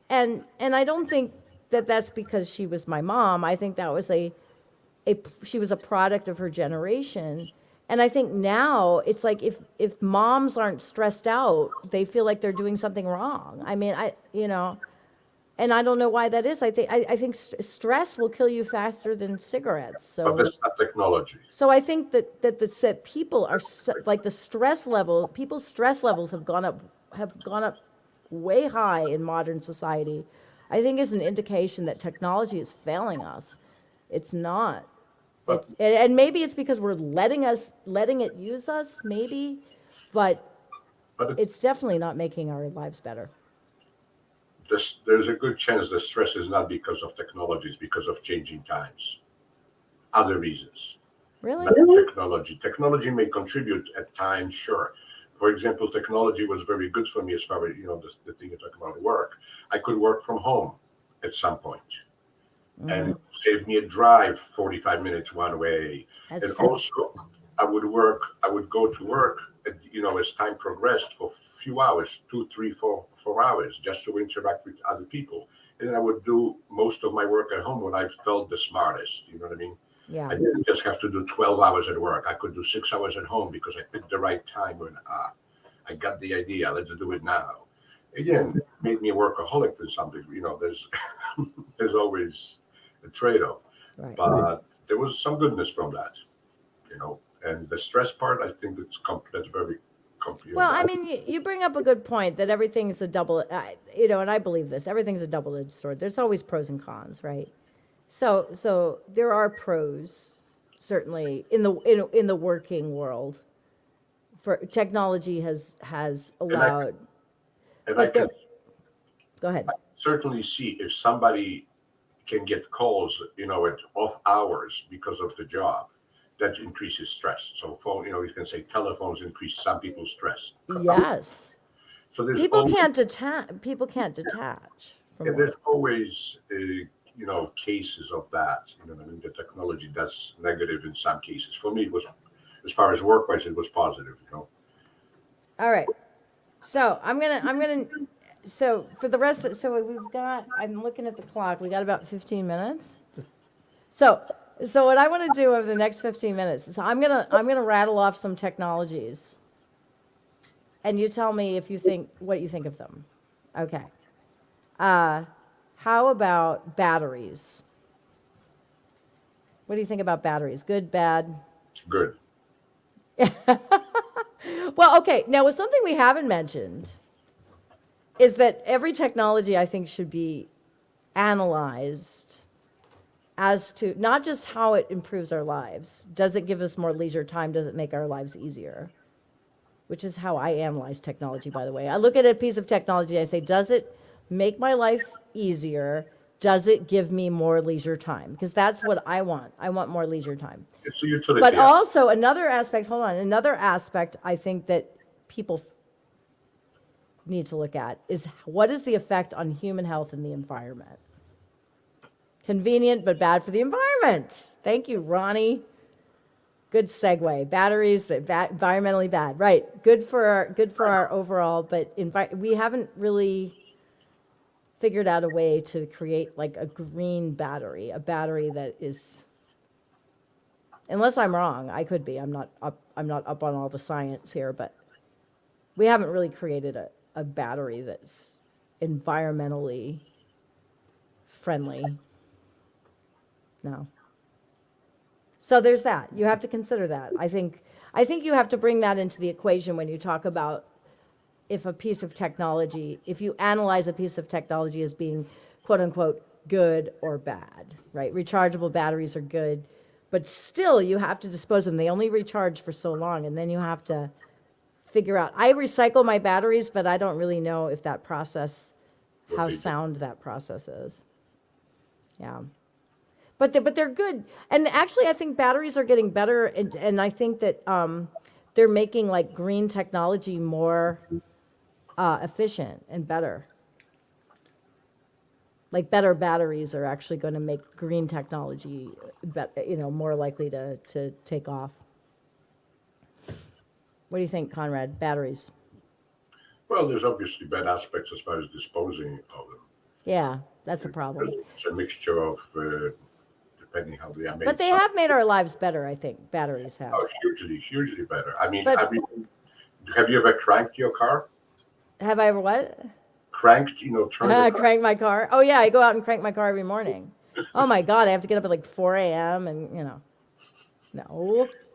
And I don't think that that's because she was my mom. I think that was she was a product of her generation. And I think now it's like if moms aren't stressed out, they feel like they're doing something wrong. I mean, and I don't know why that is. I think stress will kill you faster than cigarettes. but that's not technology. So I think that people are like people's stress levels have gone up way high in modern society. I think is an indication that technology is failing us. It's not. But- And maybe it's because we're letting it use us, maybe, but it's definitely not making our lives better. There's a good chance the stress is not because of technology, it's because of changing times. Other reasons. Really? Not technology. Technology may contribute at times, sure. For example, technology was very good for me as far as, the thing you talk about work. I could work from home at some point. And save me a drive 45 minutes one way. That's And true. also, I would go to work, as time progressed for a few hours, 2, 3, 4 hours, just to interact with other people. And then I would do most of my work at home when I felt the smartest. You know what I mean? Yeah. I didn't just have to do 12 hours at work. I could do 6 hours at home because I picked the right time when I got the idea. Let's do it now. Again, it made me a workaholic to something. There's always a trade-off. Right. But there was some goodness from that, And the stress part, I think that's very complicated. Well, I mean, you bring up a good point that everything's a double, and I believe this. Everything's a double-edged sword. There's always pros and cons, right? So there are pros, certainly in the working world. For technology has allowed. And I can Go ahead. certainly see if somebody can get calls, at off hours because of the job, that increases stress. So phone, you can say telephones increase some people's stress. Yes. So there's People always, can't detach from and there's work. always, cases of that. The technology does negative in some cases. For me, it was, as far as work-wise, it was positive. All right. So so for the rest I'm looking at the clock. We got about 15 minutes. So what I want to do over the next 15 minutes is I'm gonna rattle off some technologies, and you tell me what you think of them. Okay. How about batteries? What do you think about batteries? Good, bad? Good. Well, okay. Now, something we haven't mentioned is that every technology, I think, should be analyzed as to not just how it improves our lives. Does it give us more leisure time? Does it make our lives easier? Which is how I analyze technology, by the way. I look at a piece of technology, I say, does it make my life easier? Does it give me more leisure time? Because that's what I want. I want more leisure time. It's a utility. But also another aspect I think that need to look at is what is the effect on human health and the environment? Convenient, but bad for the environment. Thank you, Ronnie. Good segue. Batteries, but environmentally bad. Right. Good for our overall, but we haven't really figured out a way to create like a green battery, a battery that is, unless I'm wrong, I could be. I'm not up on all the science here, but we haven't really created a battery that's environmentally friendly. No. So there's that. You have to consider that. I think you have to bring that into the equation when you talk about if you analyze a piece of technology as being quote unquote good or bad, right? Rechargeable batteries are good, but still you have to dispose of them. They only recharge for so long, and then you have to figure out. I recycle my batteries, but I don't really know if that process, how sound that process is. Yeah. But they're good. And actually, I think batteries are getting better, and I think that they're making like green technology more efficient and better. Like better batteries are actually going to make green technology, more likely to take off. What do you think, Conrad? Batteries? Well, there's obviously bad aspects as far as disposing of them. Yeah, that's a problem. It's a mixture of, depending how they are made. But they have made our lives better, I think. Batteries have. Oh, hugely better. I mean, have you ever cranked your car? Have I ever what? Cranked, turned crank my car. Oh yeah, I go out and crank my car every morning. Oh my God, I have to get up at like 4 a.m. and no.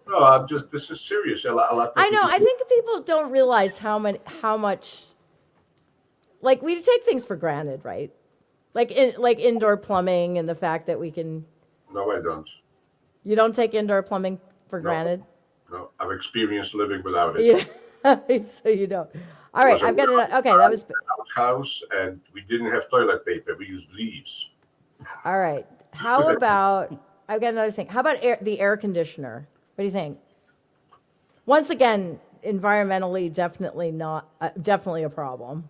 No, this is serious. A lot I know. I think people don't realize how much, like we take things for granted, right? Like indoor plumbing and the fact that we can. No, I don't. You don't take indoor plumbing for granted? No, I've experienced living without it. Yeah, so you don't. All right, I've got it. Okay, that was. House, and we didn't have toilet paper. We used leaves. All right. How about? I've got another thing. How about the air conditioner? What do you think? Once again, environmentally, definitely a problem.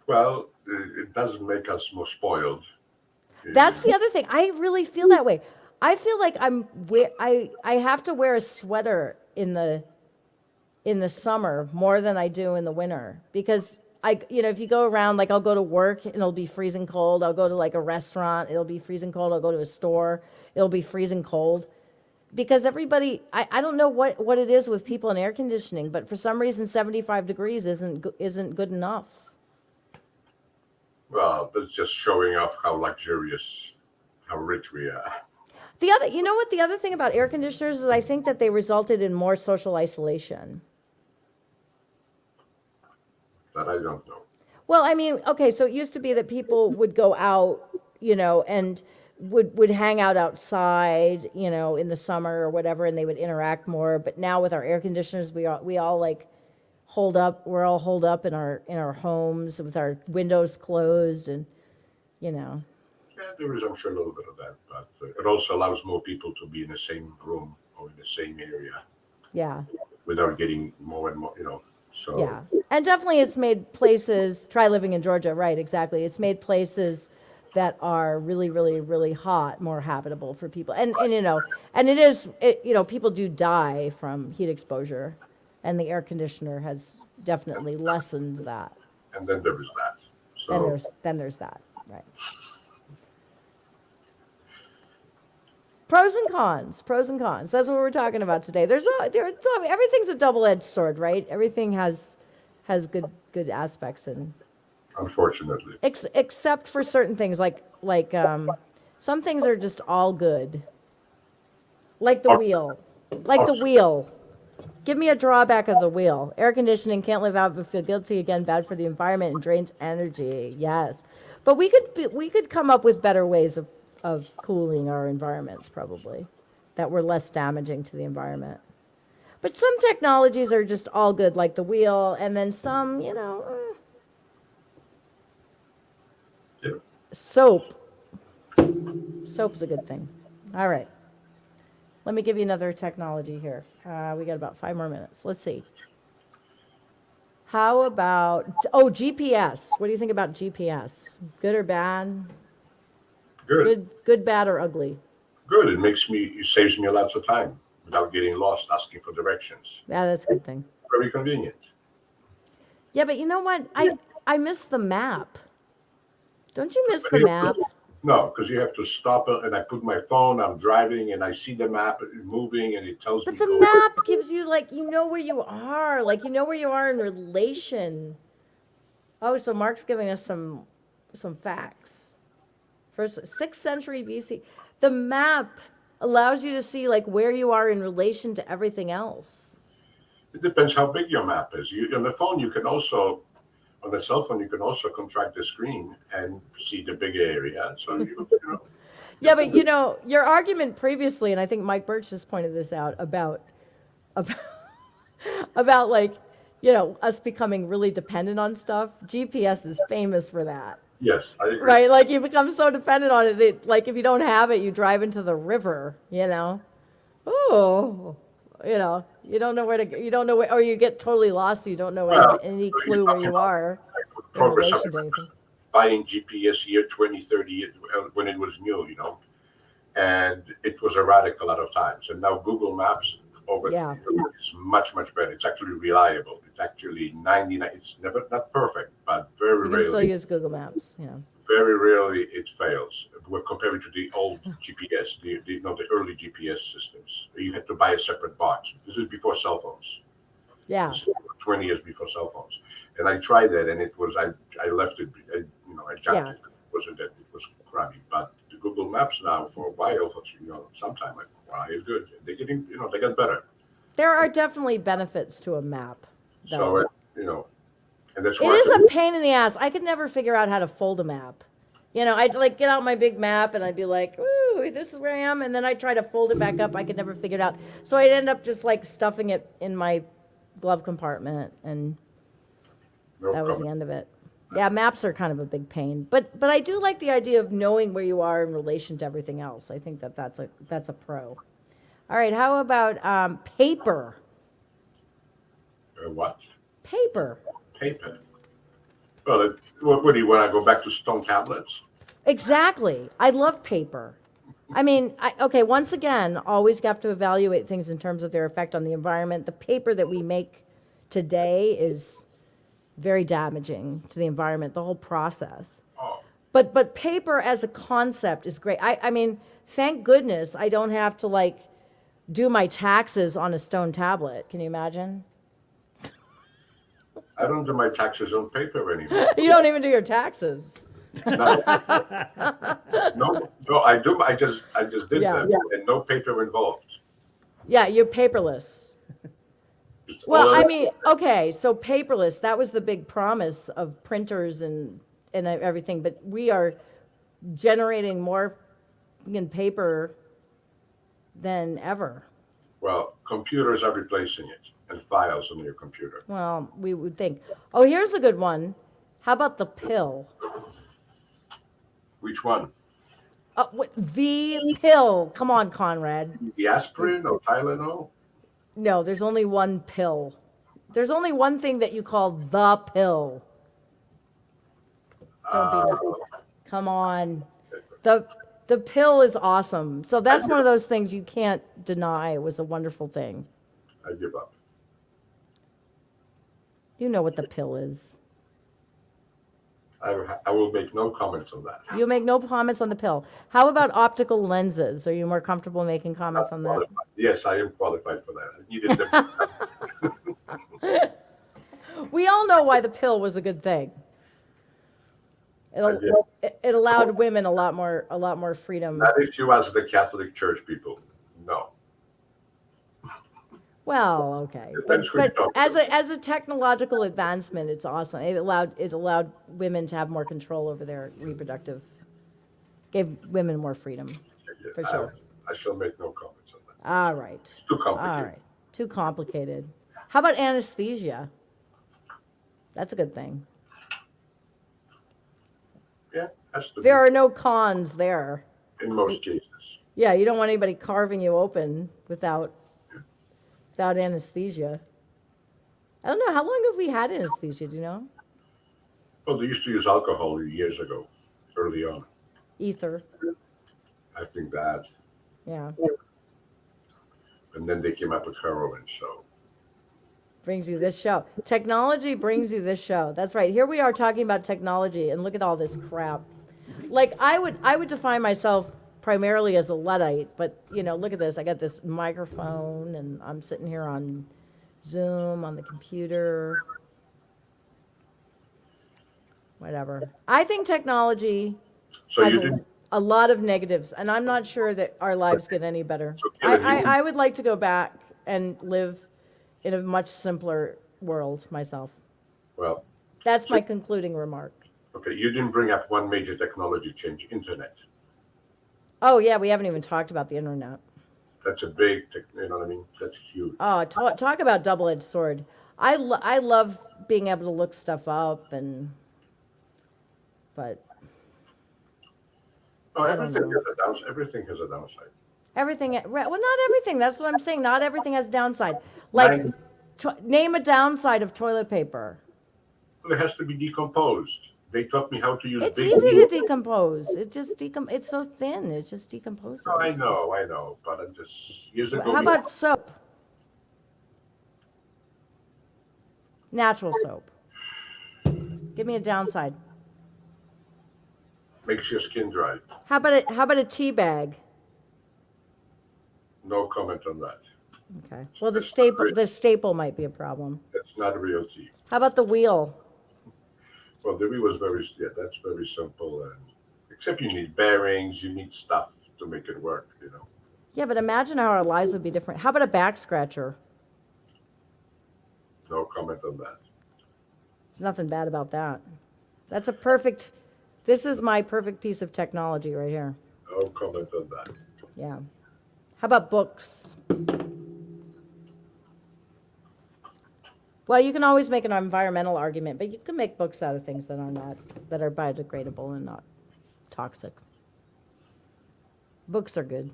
Well, it doesn't make us more spoiled. That's the other thing. I really feel that way. I feel like I have to wear a sweater in the summer more than I do in the winter, because if you go around, like I'll go to work and it'll be freezing cold. I'll go to like a restaurant, it'll be freezing cold. I'll go to a store, it'll be freezing cold. Because everybody, I don't know what it is with people in air conditioning, but for some reason 75 degrees isn't good enough. Well, that's just showing off how luxurious, how rich we are. The other thing about air conditioners is I think that they resulted in more social isolation. That I don't know. Well, I mean, okay, so it used to be that people would go out, and would hang out outside, in the summer or whatever, and they would interact more. But now with our air conditioners, we all like holed up. We're all holed up in our homes with our windows closed, and Yeah, there is, I'm sure, a little bit of that, but it also allows more people to be in the same room or in the same area. Yeah. Without getting more and more, So. Yeah, and definitely it's made places. Try living in Georgia, right? Exactly. It's made places that are really, really, really hot more habitable for people, and people do die from heat exposure, and the air conditioner has definitely lessened that. And then there is that. So. And there's that, right? Pros and cons. That's what we're talking about today. Everything's a double-edged sword, right? Everything has good aspects, and unfortunately, except for certain things, like some things are just all good, like the wheel. Give me a drawback of the wheel. Air conditioning, can't live out but feel guilty again, bad for the environment and drains energy. Yes, but we could come up with better ways of cooling our environments, probably, that were less damaging to the environment. But some technologies are just all good, like the wheel, and then some, Soap. Soap's a good thing. All right. Let me give you another technology here. We got about 5 more minutes. Let's see. How about, GPS? What do you think about GPS? Good or bad? Good. Good, bad, or ugly? Good. It saves me lots of time without getting lost asking for directions. Yeah, that's a good thing. Very convenient. Yeah, but you know what? I miss the map. Don't you miss the map? No, because you have to stop it, and I put my phone. I'm driving, and I see the map moving, and it tells But me the go. map gives you like you know where you are, like you know where you are in relation. Oh, so Mark's giving us some facts. First, 6th century BC. The map allows you to see like where you are in relation to everything else. It depends how big your map is. On the phone, you can also, on the cell phone, you can also contract the screen and see the big area. So Yeah, but you know, your argument previously, and I think Mike Birch just pointed this out about about like, you know, us becoming really dependent on stuff. GPS is famous for that. yes, I agree. Right? Like you become so dependent on it that like if you don't have it, you drive into the river, you know. Oh, you know, you don't know where to you don't know where or you get totally lost, you don't know Well, any you're clue where talking you about are in progress relation of to anything. buying GPS year 2030 when it was new, and it was erratic a lot of times. And now Google Maps Yeah. is much, much better. It's actually reliable. It's actually 99. It's never not perfect, but You can still use Google Maps, you know. very rarely it fails. We're comparing to the old GPS, the early GPS systems. You had to buy a separate box. This is before cell phones. Yeah. This is 20 years before cell phones. And I tried that, and it was I left it. I jumped Yeah. it. It wasn't that it was crummy, but the Google Maps now for a while, sometime like wow, it's good. They getting they get better. There are definitely benefits to a map, though. So and that's It why is a pain in the ass. I could never figure out how to fold a map. You know, I'd like get out my big map and I'd be like, ooh, this is where I am. And then I'd try to fold it back up. I could never figure it out. So I'd end up just like stuffing it in my glove compartment. And that was the end of it. Yeah, maps are kind of a big pain. But I do like the idea of knowing where you are in relation to everything else. I think that's a pro. All right, how about paper? what? Paper. Paper. Well, what do you want to go back to stone tablets? Exactly. I love paper. I mean, okay, once again, always have to evaluate things in terms of their effect on the environment. The paper that we make today is very damaging to the environment, the whole process. Oh, But paper as a concept is great. I mean, thank goodness I don't have to like do my taxes on a stone tablet. Can you imagine? I don't do my taxes on paper anymore. You don't even do your taxes. No, I do. I just did Yeah. them, and no paper involved. Yeah, you're paperless. It's Well, all- I mean, okay, so paperless, that was the big promise of printers and everything, but we are generating more in paper than ever. well, computers are replacing it, and files on your computer. Well, we would think. Oh, here's a good one. How about the pill? Which one? The pill. Come on, Conrad. The aspirin or Tylenol? No, there's only one pill. There's only one thing that you call the pill. Don't be. Come on. The pill is awesome. So that's one of those things you can't deny. It was a wonderful thing. I give up. You know what the pill is. I will make no comments on that. You make no comments on the pill. How about optical lenses? Are you more comfortable making comments on that? Yes, I am qualified for that. I needed them. We all know why the pill was a good thing. It allowed women a lot more freedom. Not if you ask the Catholic Church people. No. Well, okay, but as a technological advancement, it's awesome. It allowed women to have more control over their reproductive, gave women more freedom, for sure. I shall make no comments on that. All right. It's too complicated. All right. Too complicated. How about anesthesia? That's a good thing. Yeah, has to There be are no cons there. in most cases. Yeah, you don't want anybody carving you open without anesthesia. I don't know, how long have we had anesthesia, do you know? Well, they used to use alcohol years ago, early on. Ether, I think that. yeah. And then they came up with heroin. So Brings you this show. Technology brings you this show. That's right. Here we are talking about technology, and look at all this crap. Like I would define myself primarily as a Luddite, but look at this. I got this microphone, and I'm sitting here on Zoom on the computer. Whatever. I think technology so has you didn't. a lot of negatives, and I'm not sure that our lives get any better. So, Karen, you didn't- I would like to go back and live in a much simpler world myself. Well, That's my concluding remark. okay, you didn't bring up one major technology change: internet. Oh yeah, we haven't even talked about the internet. That's a big, you know what I mean? That's huge. Oh, talk about double-edged sword. I love being able to look stuff up, but Oh, I don't everything know. has a downside. Everything has a downside. everything. Well, not everything. That's what I'm saying. Not everything has downside. Like, Mine- name a downside of toilet paper. Well, it has to be decomposed. They taught me how to use It's big. easy to decompose. It just It's so thin. It just decomposes. No, I know, but I'm just years ago. How about soap? Natural soap. Give me a downside. makes your skin dry? How about a tea bag? No comment on that. Okay. Well, the staple might be a problem. That's not real tea. How about the wheel? Well, the wheel was that's very simple, and except you need bearings, you need stuff to make it work. Yeah, but imagine how our lives would be different. How about a back scratcher? No comment on that. There's nothing bad about that. This is my perfect piece of technology right here. No comment on that. Yeah. How about books? Well, you can always make an environmental argument, but you can make books out of things that are biodegradable and not toxic. Books are good.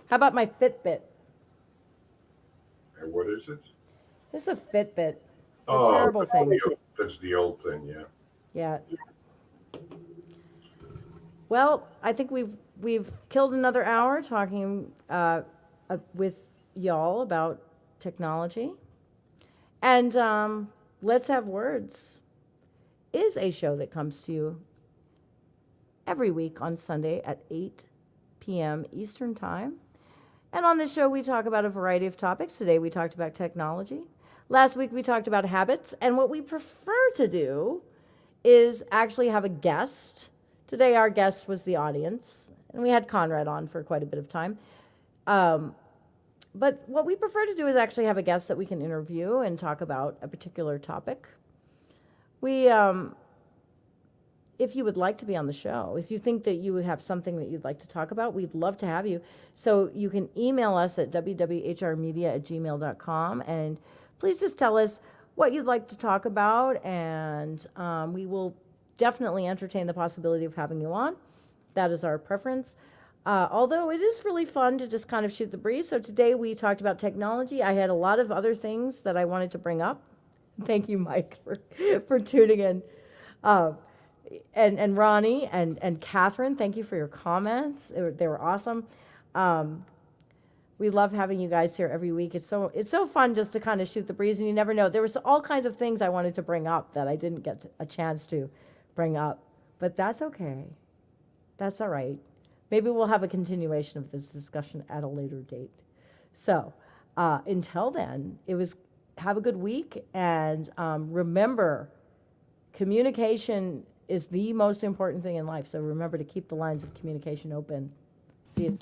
How about my Fitbit? And what is it? This is a Fitbit. It's a terrible thing. That's the old thing, yeah. Yeah. Well, I think we've killed another hour talking with y'all about technology. And Let's Have Words is a show that comes to you every week on Sunday at 8 p.m. Eastern Time. And on this show, we talk about a variety of topics. Today, we talked about technology. Last week, we talked about habits. And what we prefer to do is actually have a guest. Today, our guest was the audience. And we had Conrad on for quite a bit of time. But what we prefer to do is actually have a guest that we can interview and talk about a particular topic. If you would like to be on the show, if you think that you would have something that you'd like to talk about, we'd love to have you. So you can email us at wwhrmedia@gmail.com, and please just tell us what you'd like to talk about, and we will definitely entertain the possibility of having you on. That is our preference. Although it is really fun to just kind of shoot the breeze. So today we talked about technology. I had a lot of other things that I wanted to bring up. Thank you, Mike, for tuning in. And Ronnie and Catherine, thank you for your comments. They were awesome. We love having you guys here every week. It's so fun just to kind of shoot the breeze, and you never know. There was all kinds of things I wanted to bring up that I didn't get a chance to bring up, but that's okay. That's all right. Maybe we'll have a continuation of this discussion at a later date. So until then, have a good week, and remember, communication is the most important thing in life. So remember to keep the lines of communication open. See you.